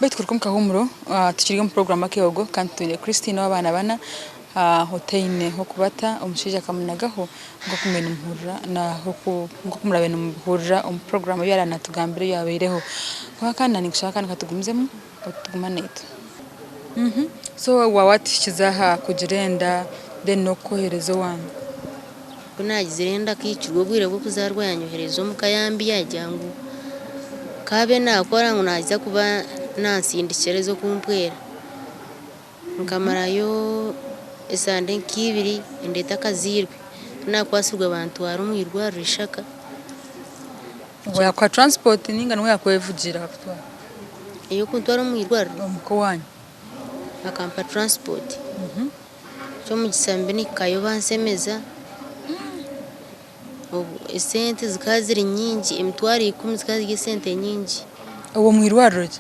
Betwe kahumuro tukiriga mu program akeogo kandi turi Christine w'abana bana hoteine ho kubata umushije akamunagaho ngo kumena umuhurira na ngo kumurabena umuhurira program yara natugambire yabereho kwa kana nishaka katugumizemo tugumanete so wawatishizaha kugirenda then no koherezo wanyu kunagizirenda kicirwo bwire bwo kuzarwa yanyoherezo mukayambi yajyangu kabe nakora ngo naza kuba nansindikerezo kumpwera nkamarayo esande nkibiri indeta kazirwe nakwasirwa abantu warumwirwa rishaka oya kwa transport ninga nwe yakwevugira kutwa iyo kuntwara umwirwa umuko wanyu akampa transport cyo mu gisambe ni kayo bansemeza esente zikaziri nyingi emitwari 10 zikaziri sente nyingi uwo mwirwa roje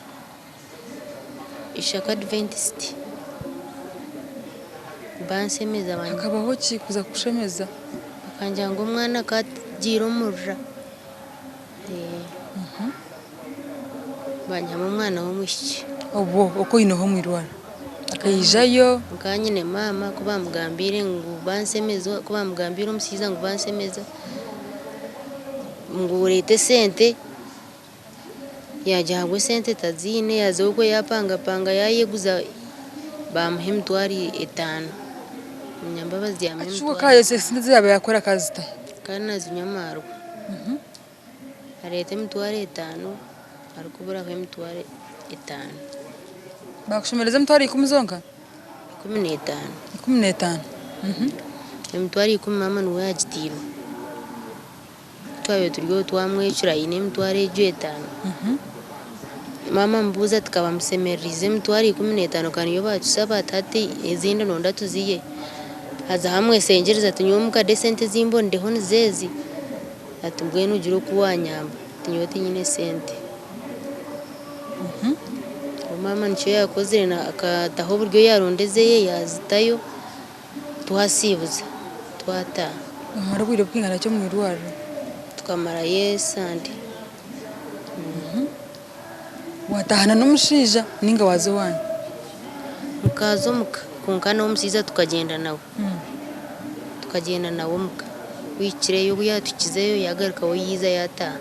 ishaka Adventist bansemeza banje akabaho kikuza kushemeza akanja ngo umwana kagira umurra banya mu mwana wo mushiki obo uko inoho mwirwa akayijayo nganyine mama kuba mugambire ngo bansemeza kuba mugambire umusiza ngo bansemeza ngo urete sente yajyagwe sente tazine yazo uko yapanga yayeguza bamuhemtwari 5 nyambabazi ya memu shuka yese sinzi yabe yakora kazi ta kana zinyamarwa arete mtwari 5 arikubura hemtwari 5 bakushomereza mtwari kumuzonga 15 mtwari kumama nuwe agitiro twayo turigo twamwecura ine mtwari 5 mama mbuza tukaba msemerize mtwari 15 kandi yo bacusaba tate ezinde nonda tuziye haza hamwe sengereza tunyomuka decente zimbo ndeho nzezi atumbwe nugiro kuwanyamba tunyote nyine sente mama ncho yakoze na akataho buryo yarondezeye yazitayo tuhasibuza twata marubwire bwingana cyo mwirwaro tukamara yesande watahana n'umushija ninga wazo wanyu mukazo muka kunkana umusiza tukagenda nawe muka wikireyo yatukizeyo yagaruka wo yiza yata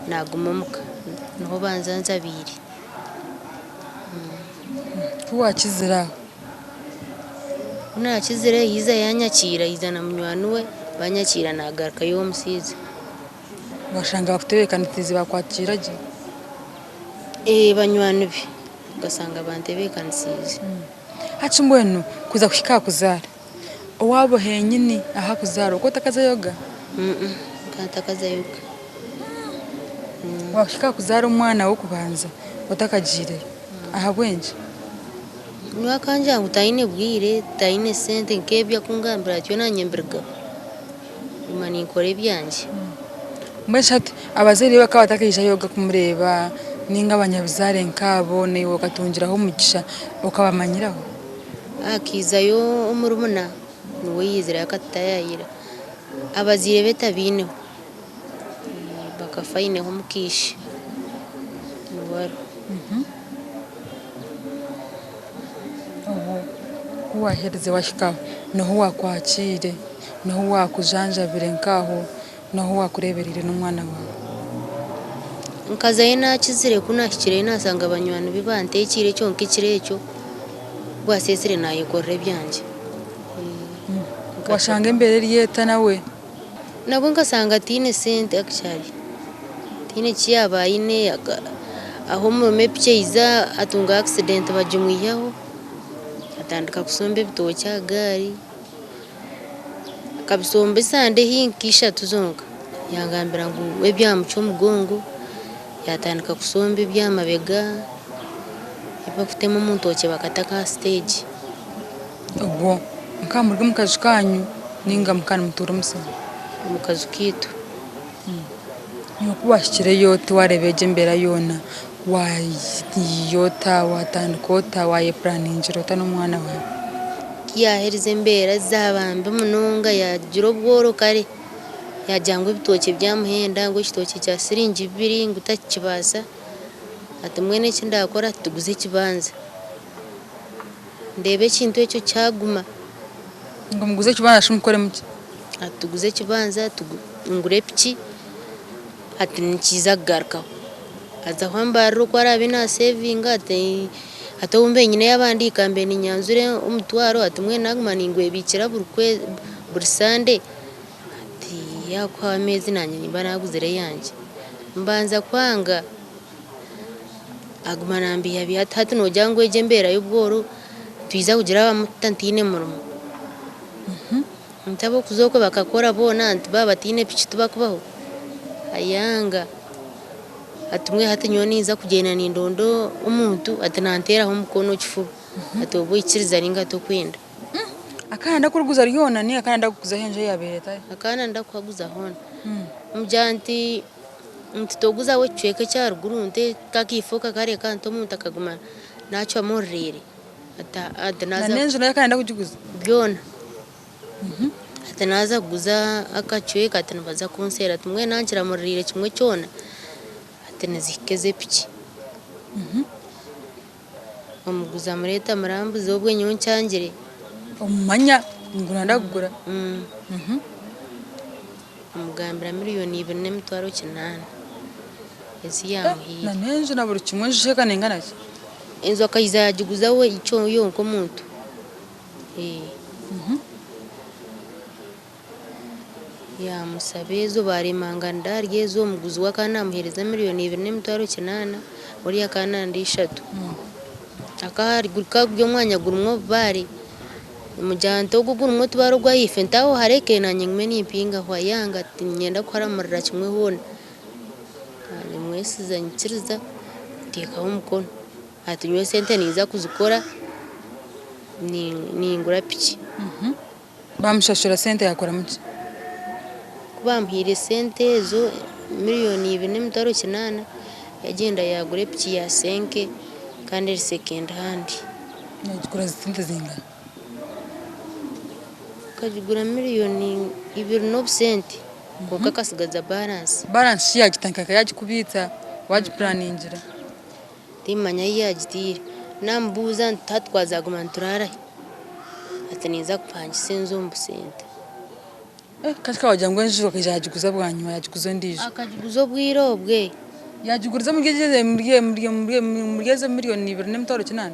naguma muka naho banzanza abiri tuwakizira unakizire yiza yanyakira izana munywanu we banyakira nagaruka yo umusiza bashanga bakutebekaniza bakwakiraje banywanu bi ugasanga bantebekanisize hacu mbwenu kuza kushika kuzara owabo henyini aha kuzara uko takaza yoga katakaza yoga washika kuzara umwana wo kubanza utakagire aha bwenje nwakanja ngutaine bwire taine sente nkebya kungambira cyo nanyemberga imani nkore byanje mweshati abazeri bakaba takisha yoga kumureba ninga abanyabizare nkabo niwo katungiraho umugisha ukabamanyiraho akizayo umurumuna nuwe yizira akatayayira abazire betabine bakafaine ho mukishi nuwaro kuwahereze washikaho naho wakwakire naho wakujanjabire nkaho naho wakureberere n'umwana wawe nkazaye nakizire kunashikire nasanga abanywanu bibantekire cyo nkikirecyo bwasesire nayikorre byanje washanga imbere yeta nawe nabo ngasanga tine sente actually tine kiyabayine aho mu mepche iza atunga accident bajumwiyaho atandika kusombe bitocha gari kabisombe sande hinkisha tuzonga yangambira ngo we byamuco mugongo yatandika kusombe byamabega ibafutemo umuntoke bakataka stage ubwo mukamurwe mukazi kanyu ninga mukana mutura musana mukazi kitu nokubashikire yote warebeje mbera yona wayota watandikota waye planning rota n'umwana wawe yaherize mbera zabambe munonga yagiro bworo kare yajyangwe bitoke byamuhenda ngo kitoke cya siringi 2 ngo utakibasa ati mwene iki ndakora tuguze ikibanza ndebe ikintu ekyo cyaguma ngo muguze kibanza shumukore muki atuguze ikibanza ngure piki ati nikiza kugarukaho aza kwambarira uko arabe na sevinga ati wumve nyine y'abandi ikambe ni nyanzure umutwaro ati mwe naguma ningwe bikira buri sande ati yakwa amezi nanye nimba naguzire yanjye mbanza kwanga aguma nambiye hati nojya ngo eje mbera y'ubworo twiza kugira abamutantine murumo ntabo kuzoko bakakora bona anti baba tine piki tubakubaho ayanga atumwe hati nyoni iza kugenda n'indondo umuntu atanantera ho mukono kifu atobo ikiriza ringa to kwenda akana ndakuruguza ryona ni akana ndakuguza henje yabeta akana ndakwaguza hona mjanti mtoguza we chweke cha ruguru nte kakifoka kare kanto umuntu akaguma nacho amorere atanaza nanenje nakana ndakugiguza byona atanaza kuguza akachweka atanabaza konsera tumwe nankira murire kimwe cyona atanazikeze piki omuguza mureta murambuze obwe nyoncyangire omanya nguna ndagugura omugambira miliyoni 2.8 ezi yamuhiye nanenje na buri kimwe sheka nengana ki enzo akayizagiguza we icyo yonko muntu ya musabezo barimanga ndaryezo omuguzi wakana muhereza miliyoni 2.8 uri akana ndishatu akahari gurika byomwanya gurumwo bari mujanto gugurumwo tubaro gwayife ntaho hareke nanye ngmeni impinga hwayanga tinyenda kwara murira kimwe hona kandi mwesiza nkiriza teka umukono atunywe sente niza kuzikora ni ngura piki bamushashura sente yakora muki bamuhire sente zo miliyoni 2.8 yagenda yagure piki ya 5 kandi second hand nagikora sente zinga kajigura miliyoni 2.9 kuko kasigaza balance yagitanka yagikubitsa wagiplaningira timanya yagitire nambuza ntatwazaguma nturara ataniza kupanga senzo mbusente kashika wajangwe njiro kajagiguza bwanyuma yagiguza ndije akagiguza bwirobwe yagiguriza mugeze mugeze miliyoni 2.8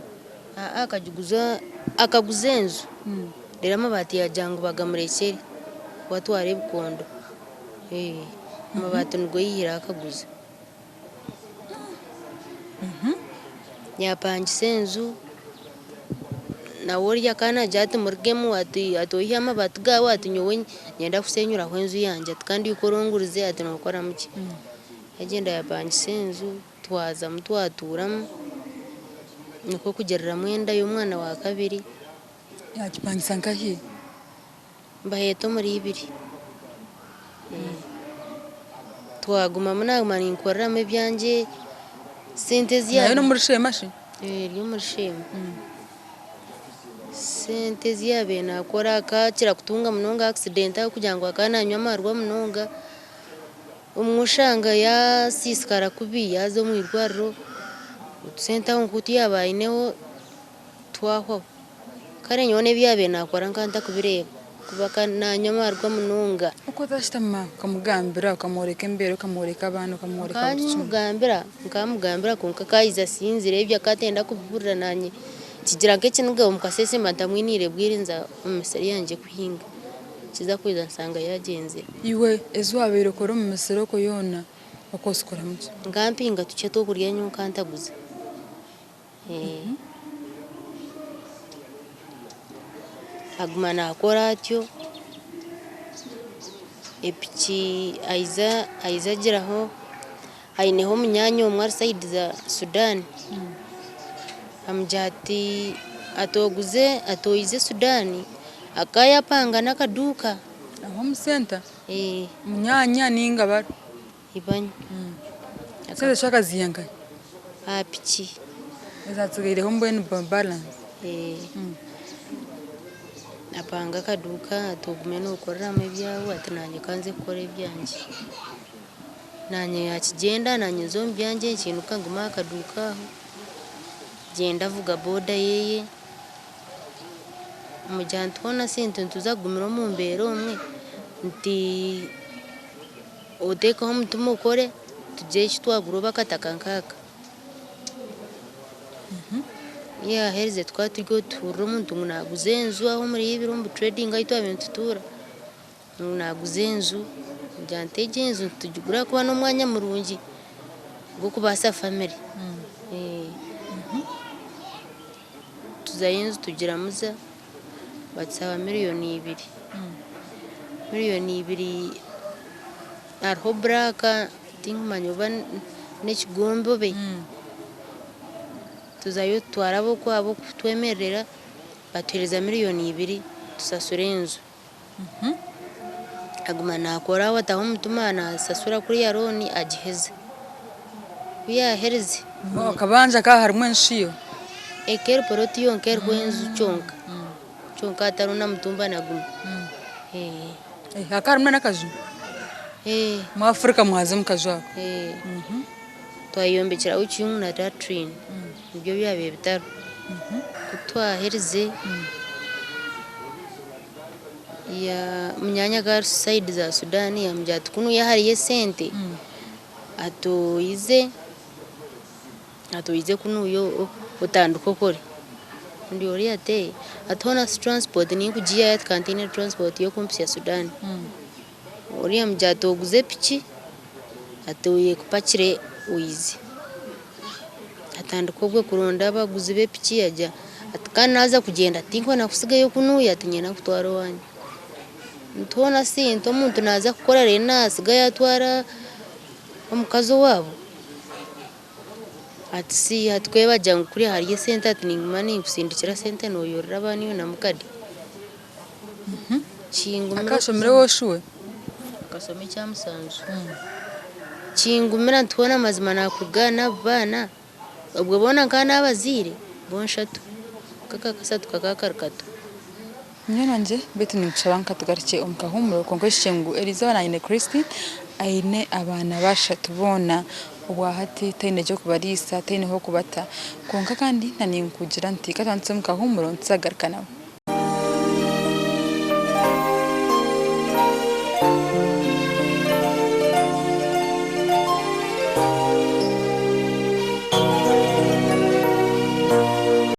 akaguza enzo rero amabati yajangu bagamurekere watu wareba kondo amabati ngo yihira akaguza yapanga senzo na wori yakana jati murgemu atoyiha amabati gawe atinyowe nyenda kusenyura hwenzu yanje kandi ukorongurize atinokora muki agenda yapanga senzo twaza mutwaturamo niko kugerera mwenda y'umwana wa kabiri yakipangisa ngahi mbaheto muri 2 twaguma munaguma ninkoreramo byanje sente ziya no muri shemashi ryo muri shema sente ziya bena kora akakira kutunga munonga accident kugira ngo akananywa amarwa munonga umushanga ya siskara kubi yazo mu irwariro sente nkuti yabayineho twaho kare nyone byabe nakora nkanta kubireba kubaka nanyamarwa mununga uko tashitama kamugambira ukamoreka imbere ukamoreka abantu ukamoreka nkamugambira kunka kayiza sinzire ibyo akatenda kuburira nanye kigira nke kinga umukasese mandamwinire bwirinza umuseri yanje kuhinga kiza kwiza nsanga yagenze iwe ezo abero koro mu mesero ko yona bakoskora muki ngampinga tuce to kurya nyuka ntaguze agumana akora atyo epiki aiza giraho aineho munyanyo umwar side za Sudan amjati atoize Sudani akaya panga nakaduka aho mu center munyanya ninga bar ibanye sese shaka ziyanga apiki ezatsugireho mbweni balance apanga kaduka atogume no korera mu byawe atananye kanze kore byanje nanye yakigenda nanye zombi yanjye ikintu kanguma akadukaho genda avuga boda yeye umujyana tubona sente tuzagumira mu mbero umwe nti odekaho umutima ukore tujye kitwaguroba katakankaka hereze twaturigo turura umuntu ngo naguze inzu aho muri y'ibirumbu trading ahita ibintu tutura ngo naguze inzu njyantege inzu tugura kuba n'umwanya murungi bwo kubasa family tuzaye inzu tugira muza batsaba miliyoni 2 miliyoni 2 arho braka tingmanyoba n'ikigombo be tuzayo twarabo kwabo kutwemerera batuhereza miliyoni 2 tusasura inzu aguma nakora wataho umutumana sasura kuri ya roni agiheze yahereze akabanja ka harumwe nshiyo ekero poroti yonker kwenzu chonka taruna mutumba naguma akarumwe nakazu mu Afrika mwaze mukazo twayombekera ucyungu na latrine ibyo byabe bitaro kutwahereze ya mnyanya ga side za Sudani ya mjatu kunu yahariye sente atoyize kunu yo utanduko kore ndi ori ate atona transport ni kujiya ya container transport yo kumpya Sudani ori mjatu guze pichi atoye kupakire uyize atandukogwe kuronda baguze be pichi yaja atkanaza kugenda tinko nakusigayo kunu yatinyena kutwara wanje ntona sinto umuntu naza gukora rena asigaye atwara umukazo wabo ati si hatwe bajya kuri hariye sente ati ningumani kusindikira sente no yorera abaniyo na mukadi chingumira akashomere woshuwe akasome cyamusanzu chingumira ntona mazima nakugana bana ubwo bona kana abazire bonshatu kakakasatu kakakarkato Nyananje betu ni mchabanka tugarike omukahumuro konkweshengu Eliza na Christine aine abana bashatu bona ubwahati taine cyo kubarisa taine ho kubata konka kandi nani kugira nti katantse mukahumuro nsagarikana